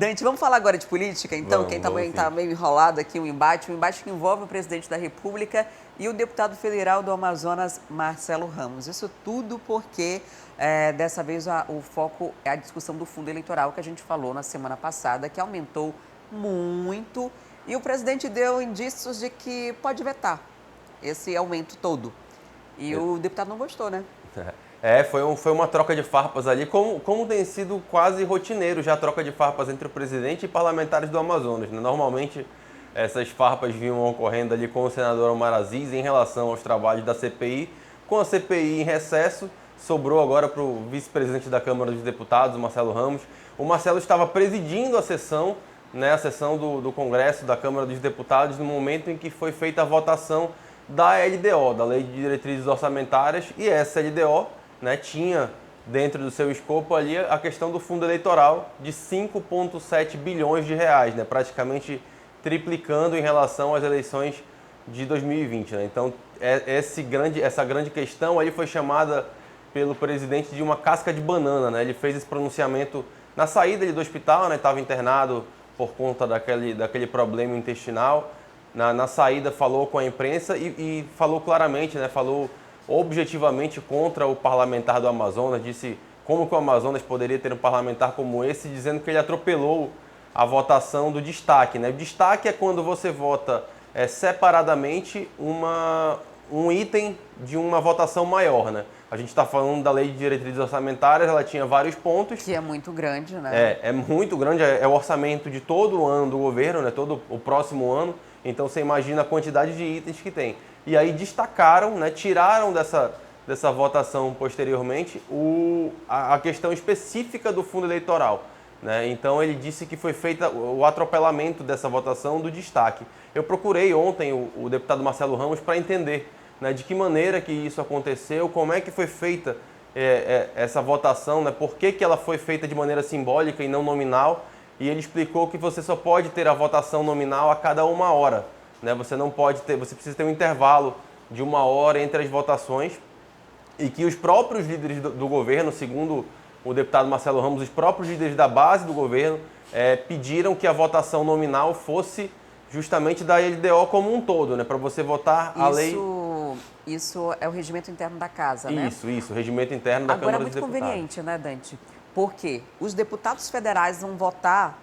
Dante, vamos falar agora de política, então? Quem também está meio enrolado aqui, um embate que envolve o presidente da República e o deputado federal do Amazonas, Marcelo Ramos. Isso tudo porque, dessa vez, o foco é a discussão do fundo eleitoral que a gente falou na semana passada, que aumentou muito e o presidente deu indícios de que pode vetar esse aumento todo. E o deputado não gostou, né? Foi uma troca de farpas ali, como tem sido quase rotineiro já a troca de farpas entre o presidente e parlamentares do Amazonas, né? Normalmente, essas farpas vinham ocorrendo ali com o senador Omar Aziz em relação aos trabalhos da CPI. Com a CPI em recesso, sobrou agora para o vice-presidente da Câmara dos Deputados, Marcelo Ramos. O Marcelo estava presidindo a sessão, né, a sessão do Congresso, da Câmara dos Deputados, no momento em que foi feita a votação da LDO, da Lei de Diretrizes Orçamentárias, e essa LDO, né, tinha dentro do seu escopo ali a questão do fundo eleitoral de 5,7 bilhões de reais, né, praticamente triplicando em relação às eleições de 2020. Né? Então, essa grande questão aí foi chamada pelo presidente de uma casca de banana. Né? Ele fez esse pronunciamento na saída do hospital, né, estava internado por conta daquele problema intestinal. Na saída falou com a imprensa e falou claramente, né, falou objetivamente contra o parlamentar do Amazonas, disse como que o Amazonas poderia ter um parlamentar como esse, dizendo que ele atropelou a votação do destaque. Né? O destaque é quando você vota separadamente um item de uma votação maior. Né? A gente está falando da Lei de Diretrizes Orçamentárias, ela tinha vários pontos. Que é muito grande, né? É muito grande, é o orçamento de todo o ano do governo, né? Todo o próximo ano. Então você imagina a quantidade de itens que tem. E aí destacaram, né, tiraram dessa votação posteriormente a questão específica do fundo eleitoral. Né? Então ele disse que foi feito o atropelamento dessa votação do destaque. Eu procurei ontem o deputado Marcelo Ramos para entender, né, de que maneira que isso aconteceu, como é que foi feita essa votação, né, por que ela foi feita de maneira simbólica e não nominal. E ele explicou que você só pode ter a votação nominal a cada 1 hora. Né? Você não pode ter, você precisa ter um intervalo de 1 hora entre as votações e que os próprios líderes do governo, segundo o deputado Marcelo Ramos, os próprios líderes da base do governo pediram que a votação nominal fosse justamente da LDO como um todo, né? Para você votar a lei... Isso é o regimento interno da casa, né? Isso, o regimento interno da Câmara dos Deputados. Agora é muito conveniente, né, Dante? Porque os deputados federais vão votar,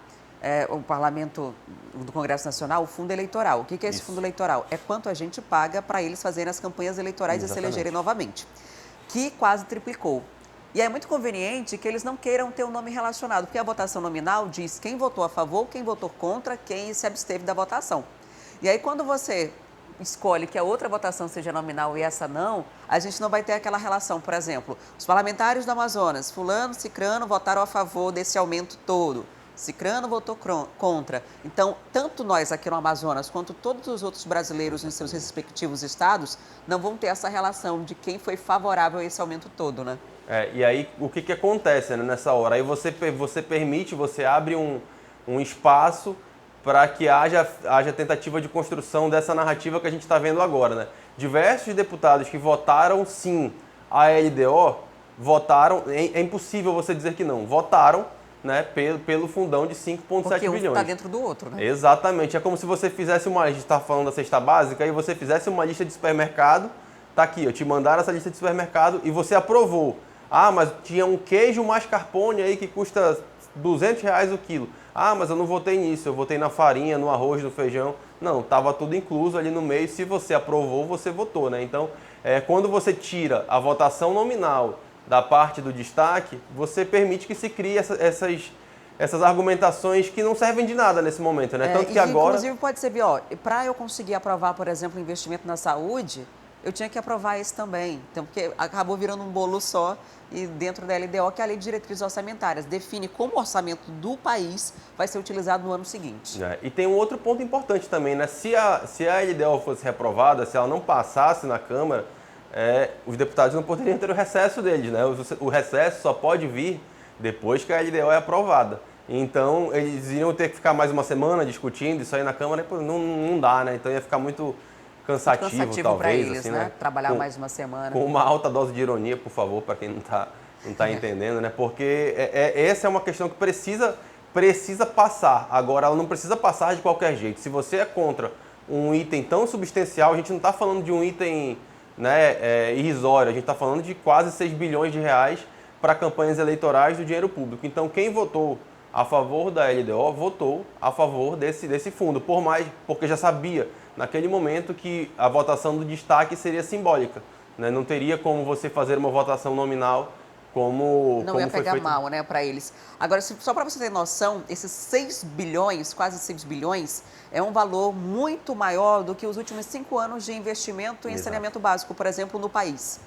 o Parlamento do Congresso Nacional, o fundo eleitoral. O que é esse fundo eleitoral? É quanto a gente paga para eles fazerem as campanhas eleitorais e se elegerem novamente, que quase triplicou. E é muito conveniente que eles não queiram ter um nome relacionado, porque a votação nominal diz quem votou a favor, quem votou contra, quem se absteve da votação. E aí, quando você escolhe que a outra votação seja nominal e essa não, a gente não vai ter aquela relação. Por exemplo, os parlamentares do Amazonas, fulano, cicrano, votaram a favor desse aumento todo. Cicrano votou contra. Então, tanto nós aqui no Amazonas, quanto todos os outros brasileiros nos seus respectivos estados, não vão ter essa relação de quem foi favorável a esse aumento todo, né? E aí, o que acontece, né, nessa hora? Aí você permite, você abre um espaço para que haja tentativa de construção dessa narrativa que a gente está vendo agora. Né? Diversos deputados que votaram sim a LDO, votaram, é impossível você dizer que não, votaram, né, pelo fundão de 5,7 bilhões. Porque um está dentro do outro, né? Exatamente, é como se você fizesse a gente está falando da cesta básica, e você fizesse uma lista de supermercado, tá aqui, eu te mandaram essa lista de supermercado e você aprovou. Ah, mas tinha um queijo mascarpone aí que custa R$200 o quilo. Ah, mas eu não votei nisso, eu votei na farinha, no arroz, no feijão. Não, estava tudo incluso ali no meio. Se você aprovou, você votou, né? Então, quando você tira a votação nominal da parte do destaque, você permite que se crie essas argumentações que não servem de nada nesse momento, né? Tanto que agora... Inclusive, pode ser, para eu conseguir aprovar, por exemplo, investimento na saúde, eu tinha que aprovar esse também. Então, porque acabou virando um bolo só e dentro da LDO, que é a Lei de Diretrizes Orçamentárias, define como o orçamento do país vai ser utilizado no ano seguinte. E tem um outro ponto importante também, né? Se a LDO fosse reprovada, se ela não passasse na Câmara, os deputados não poderiam ter o recesso deles, né? O recesso só pode vir depois que a LDO é aprovada. Então, eles iriam ter que ficar mais uma semana discutindo isso aí na Câmara, e não dá, né? Então ia ficar muito cansativo talvez, para eles, assim, né? Trabalhar mais uma semana. Com uma alta dose de ironia, por favor, para quem não tá entendendo, né? Porque essa é uma questão que precisa precisa passar. Agora, ela não precisa passar de qualquer jeito. Se você é contra um item tão substancial, a gente não está falando de um item, né, irrisório, a gente está falando de quase 6 bilhões de reais para campanhas eleitorais do dinheiro público. Então, quem votou a favor da LDO votou a favor desse fundo, porque já sabia naquele momento que a votação do destaque seria simbólica, né? Não teria como você fazer uma votação nominal não ia pegar feito. mal, né, para eles. Agora, só para você ter noção, esses 6 bilhões, quase 6 bilhões, é um valor muito maior do que os últimos 5 anos de investimento em saneamento básico, por exemplo, no país.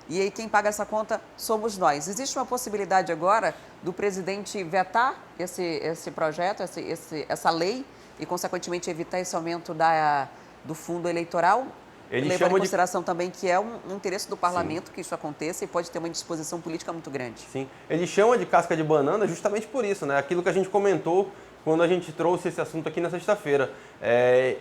E aí quem paga essa conta somos nós. Existe uma possibilidade agora do presidente vetar esse projeto, essa lei, e, consequentemente, evitar esse aumento do fundo eleitoral? Levando em consideração também que é um interesse do parlamento que isso aconteça e pode ter uma indisposição política muito grande. Sim, ele chama de casca de banana justamente por isso, né? Aquilo que a gente comentou quando a gente trouxe esse assunto aqui na sexta-feira.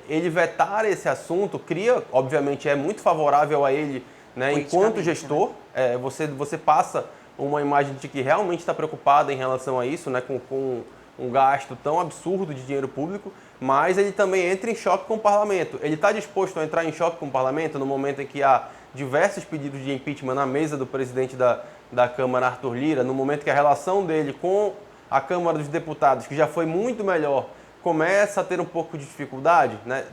Ele vetar esse assunto cria, obviamente, é muito favorável a ele, né? Enquanto gestor, né? Você passa uma imagem de que realmente está preocupado em relação a isso, né? Com um gasto tão absurdo de dinheiro público, mas ele também entra em choque com o parlamento. Ele está disposto a entrar em choque com o parlamento no momento em que há diversos pedidos de impeachment na mesa do presidente da Câmara, Arthur Lira, no momento que a relação dele com a Câmara dos Deputados, que já foi muito melhor, começa a ter um pouco de dificuldade, né?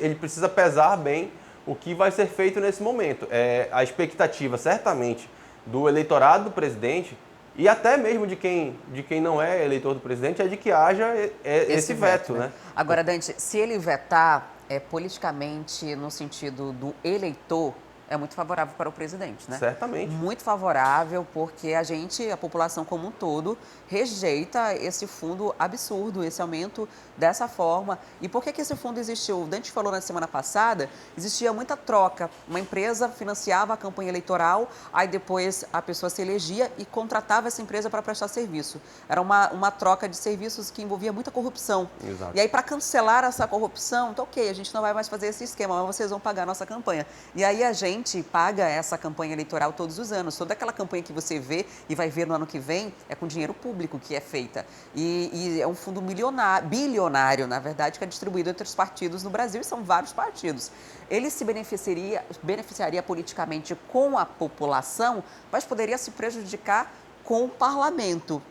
Ele precisa pesar bem o que vai ser feito nesse momento. A expectativa, certamente, do eleitorado do presidente e até mesmo de quem não é eleitor do presidente é de que haja esse veto, né? Agora, Dante, se ele vetar politicamente no sentido do eleitor, é muito favorável para o presidente, né? Certamente. Muito favorável, porque a população como um todo, rejeita esse fundo absurdo, esse aumento dessa forma. E por que esse fundo existiu? O Dante falou na semana passada, existia muita troca. Uma empresa financiava a campanha eleitoral, aí depois a pessoa se elegia e contratava essa empresa para prestar serviço. Era uma troca de serviços que envolvia muita corrupção. Exato. E aí, para cancelar essa corrupção, então, ok, a gente não vai mais fazer esse esquema, mas vocês vão pagar a nossa campanha. E aí a gente paga essa campanha eleitoral todos os anos. Toda aquela campanha que você vê e vai ver no ano que vem é com dinheiro público que é feita. E é um fundo bilionário, na verdade, que é distribuído entre os partidos no Brasil, e são vários partidos. Ele se beneficiaria politicamente com a população, mas poderia se prejudicar com o parlamento.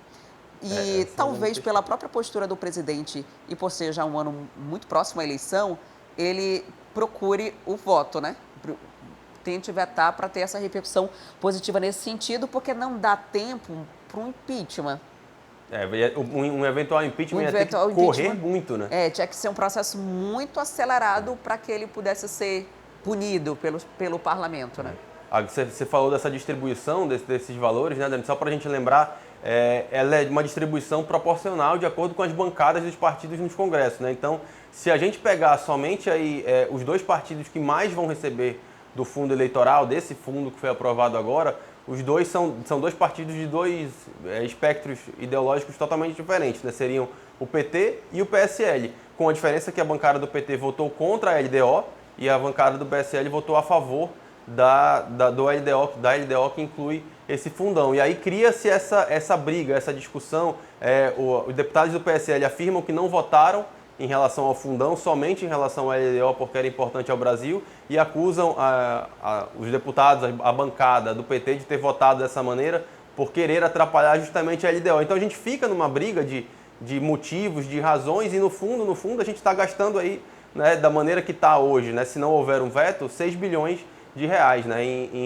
E talvez pela própria postura do presidente e por ser já um ano muito próximo à eleição, ele procure o voto, né? Tente vetar para ter essa repercussão positiva nesse sentido, porque não dá tempo para um impeachment. Um eventual impeachment ia ter que correr muito, né? Tinha que ser um processo muito acelerado para que ele pudesse ser punido pelo parlamento, né? Você falou dessa distribuição desses valores, né, Dani? Só para a gente lembrar, ela é uma distribuição proporcional de acordo com as bancadas dos partidos nos congressos, né? Então, se a gente pegar somente aí, os 2 partidos que mais vão receber do fundo eleitoral, desse fundo que foi aprovado agora, os 2 são 2 partidos de 2 espectros ideológicos totalmente diferentes, né? Seriam o PT e o PSL, com a diferença que a bancada do PT votou contra a LDO e a bancada do PSL votou a favor da LDO que inclui esse fundão. E aí cria-se essa briga, essa discussão. Os deputados do PSL afirmam que não votaram em relação ao fundão, somente em relação à LDO, porque era importante ao Brasil, e acusam os deputados, a bancada do PT, de ter votado dessa maneira por querer atrapalhar justamente a LDO. Então a gente fica numa briga de motivos, de razões, e no fundo a gente está gastando aí, né, da maneira que está hoje, né, se não houver um veto, 6 bilhões de reais, né,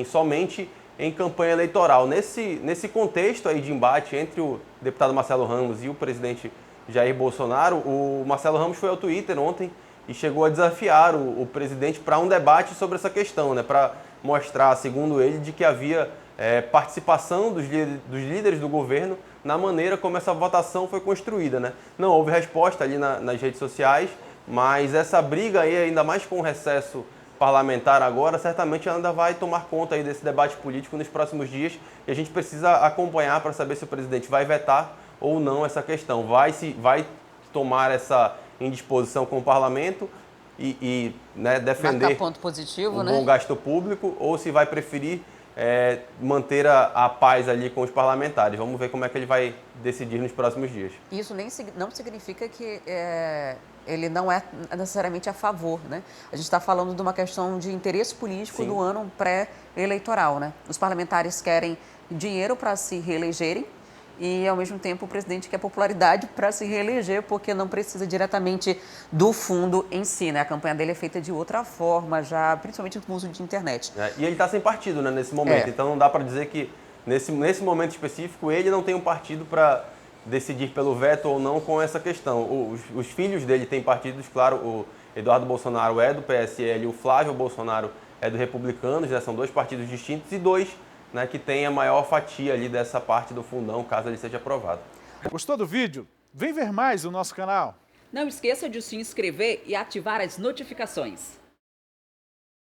somente em campanha eleitoral. Nesse contexto aí de embate entre o deputado Marcelo Ramos e o presidente Jair Bolsonaro, o Marcelo Ramos foi ao Twitter ontem e chegou a desafiar o presidente para um debate sobre essa questão, né, para mostrar, segundo ele, de que havia participação dos líderes do governo na maneira como essa votação foi construída, né? Não houve resposta ali nas redes sociais, mas essa briga aí, ainda mais com o recesso parlamentar agora, certamente ainda vai tomar conta aí desse debate político nos próximos dias, e a gente precisa acompanhar para saber se o presidente vai vetar ou não essa questão. Vai tomar essa indisposição com o parlamento e né, defender ponto positivo, o bom gasto público, ou se vai preferir manter a paz ali com os parlamentares. Vamos ver como é que ele vai decidir nos próximos dias. Isso não significa que ele não é necessariamente a favor, né? A gente está falando de uma questão de interesse político do ano pré-eleitoral, né? Os parlamentares querem dinheiro para se reelegerem e, ao mesmo tempo, o presidente quer popularidade para se reeleger, porque não precisa diretamente do fundo em si, né? A campanha dele é feita de outra forma, já, principalmente com o uso de internet. E ele está sem partido, né, nesse momento, então não dá para dizer que, nesse momento específico, ele não tem um partido para decidir pelo veto ou não com essa questão. Os filhos dele têm partidos, claro, o Eduardo Bolsonaro é do PSL, o Flávio Bolsonaro é do Republicanos, né, são dois partidos distintos e dois, né, que têm a maior fatia ali dessa parte do fundão, caso ele seja aprovado. Gostou do vídeo? Vem ver mais no nosso canal. Não esqueça de se inscrever e ativar as notificações.